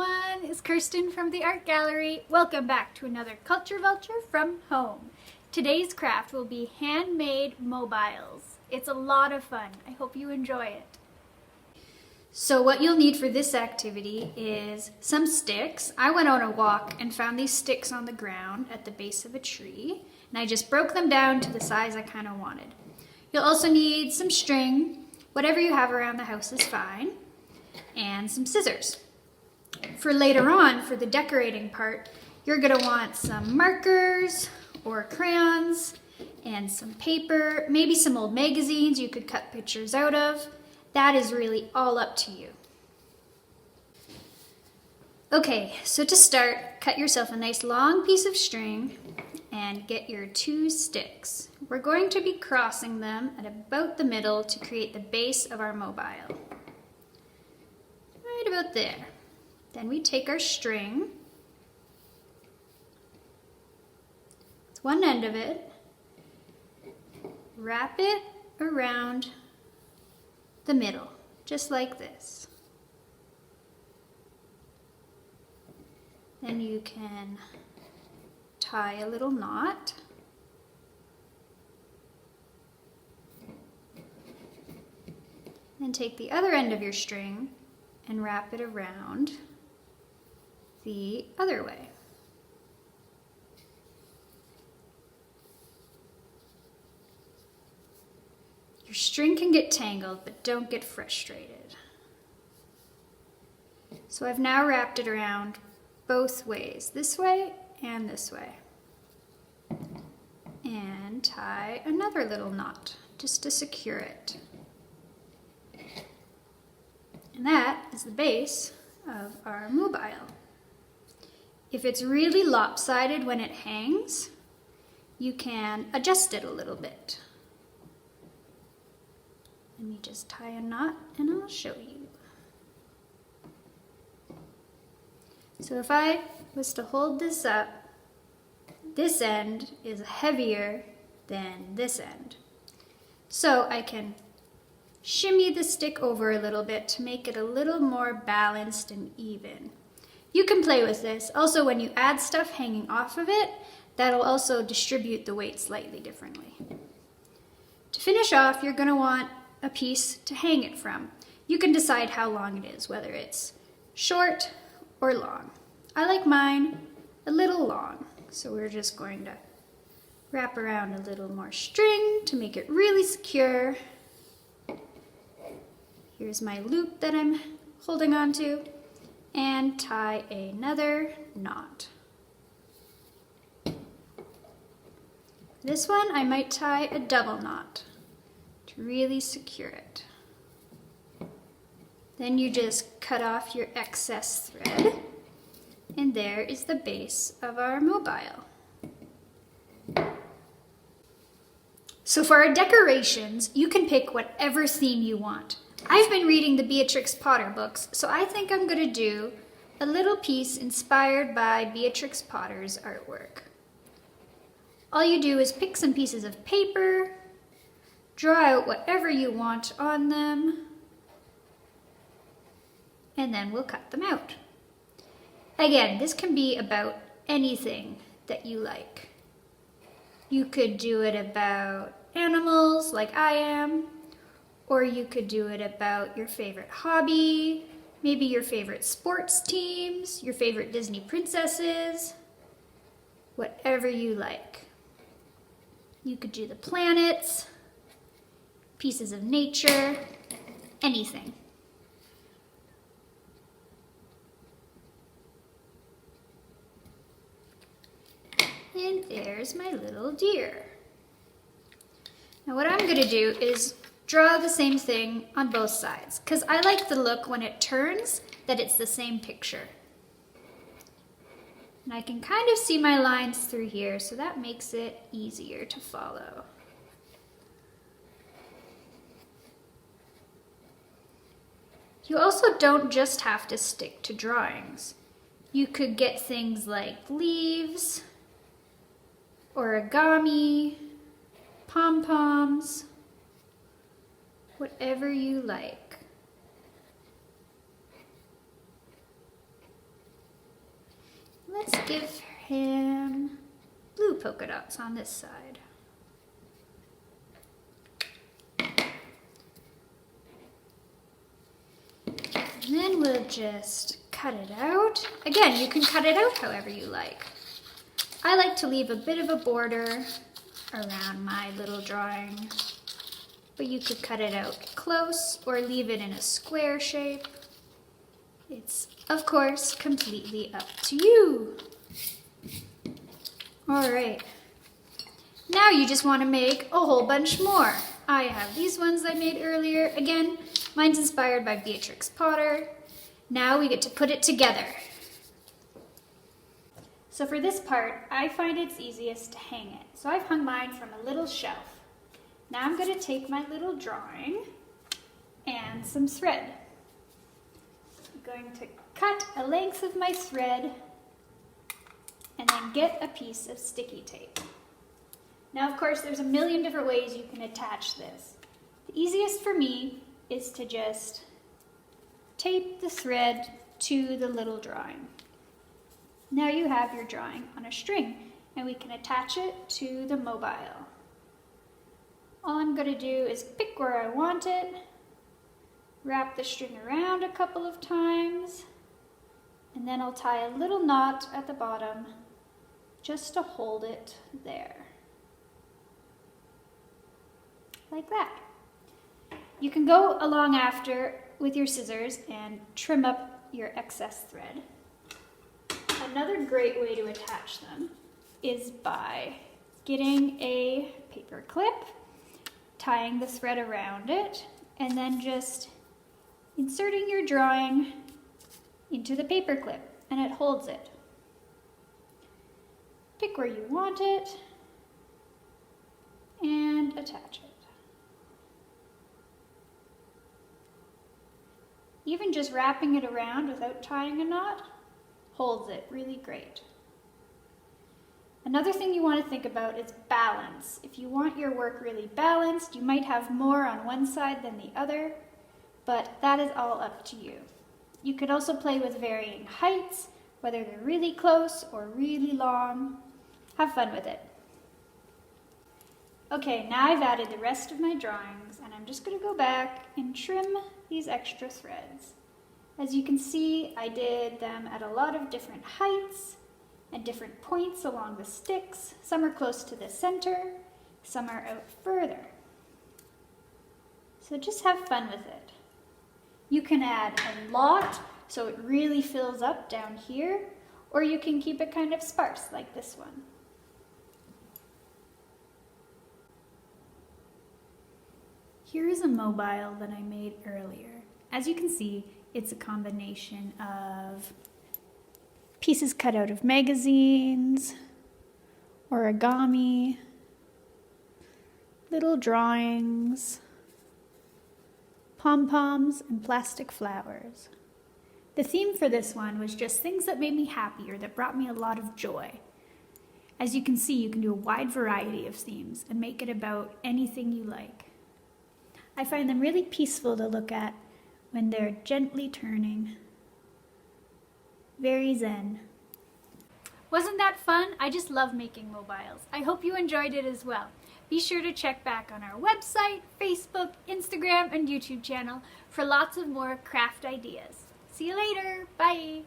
everyone, it's Kirsten from the Art Gallery. Welcome back to another Culture Vulture from home. Today's craft will be handmade mobiles. It's a lot of fun. I hope you enjoy it. So what you'll need for this activity is some sticks. I went on a walk and found these sticks on the ground at the base of a tree, and I just broke them down to the size I kind of wanted. You'll also need some string. Whatever you have around the house is fine. And some scissors. For later on, for the decorating part, you're going to want some markers or crayons and some paper, maybe some old magazines you could cut pictures out of. That is really all up to you. Okay, so to start, cut yourself a nice long piece of string and get your 2 sticks. We're going to be crossing them at about the middle to create the base of our mobile. Right about there. Then we take our string, it's one end of it, wrap it around the middle, just like this. Then you can tie a little knot. Then take the other end of your string and wrap it around the other way. Your string can get tangled, but don't get frustrated. So I've now wrapped it around both ways, this way and this way. And tie another little knot just to secure it. And that is the base of our mobile. If it's really lopsided when it hangs, you can adjust it a little bit. Let me just tie a knot and I'll show you. So if I was to hold this up, this end is heavier than this end. So I can shimmy the stick over a little bit to make it a little more balanced and even. You can play with this. Also, when you add stuff hanging off of it, that'll also distribute the weight slightly differently. To finish off, you're going to want a piece to hang it from. You can decide how long it is, whether it's short or long. I like mine a little long, so we're just going to wrap around a little more string to make it really secure. Here's my loop that I'm holding on to, and tie another knot. This one I might tie a double knot to really secure it. Then you just cut off your excess thread, and there is the base of our mobile. So for our decorations, you can pick whatever theme you want. I've been reading the Beatrix Potter books, so I think I'm going to do a little piece inspired by Beatrix Potter's artwork. All you do is pick some pieces of paper, draw out whatever you want on them, and then we'll cut them out. Again, this can be about anything that you like. You could do it about animals like I am, or you could do it about your favorite hobby, maybe your favorite sports teams, your favorite Disney princesses, whatever you like. You could do the planets, pieces of nature, anything. And there's my little deer. Now what I'm going to do is draw the same thing on both sides, because I like the look when it turns that it's the same picture. And I can kind of see my lines through here, so that makes it easier to follow. You also don't just have to stick to drawings. You could get things like leaves, origami, pom-poms, whatever you like. polka dots on this side. And then we'll just cut it out. Again, you can cut it out however you like. I like to leave a bit of a border around my little drawing, but you could cut it out close or leave it in a square shape. It's, of course, completely up to you. All right. Now you just want to make a whole bunch more. I have these ones I made earlier. Again, mine's inspired by Beatrix Potter. Now we get to put it together. So for this part, I find it's easiest to hang it. So I've hung mine from a little shelf. Now I'm going to take my little drawing and some thread. I'm going to cut a length of my thread and then get a piece of sticky tape. Now, of course, there's a million different ways you can attach this. The easiest for me is to just tape the thread to the little drawing. Now you have your drawing on a string, and we can attach it to the mobile. All I'm going to do is pick where I want it, wrap the string around a couple of times, and then I'll tie a little knot at the bottom just to hold it there. Like that. You can go along after with your scissors and trim up your excess thread. Another great way to attach them is by getting a paper clip, tying the thread around it, and then just inserting your drawing into the paper clip, and it holds it. Pick where you want it and attach it. Even just wrapping it around without tying a knot holds it really great. Another thing you want to think about is balance. If you want your work really balanced, you might have more on one side than the other, but that is all up to you. You could also play with varying heights, whether they're really close or really long. Have fun with it. Okay, now I've added the rest of my drawings, and I'm just going to go back and trim these extra threads. As you can see, I did them at a lot of different heights and different points along the sticks. Some are close to the center, some are out further. So just have fun with it. You can add a lot so it really fills up down here, or you can keep it kind of sparse like this one. Here is a mobile that I made earlier. As you can see, it's a combination of pieces cut out of magazines, origami, little drawings, pom-poms, and plastic flowers. The theme for this one was just things that made me happy or that brought me a lot of joy. As you can see, you can do a wide variety of themes and make it about anything you like. I find them really peaceful to look at when they're gently turning. Very zen. Wasn't that fun? I just love making mobiles. I hope you enjoyed it as well. Be sure to check back on our website, Facebook, Instagram, and YouTube channel for lots of more craft ideas. See you later. Bye.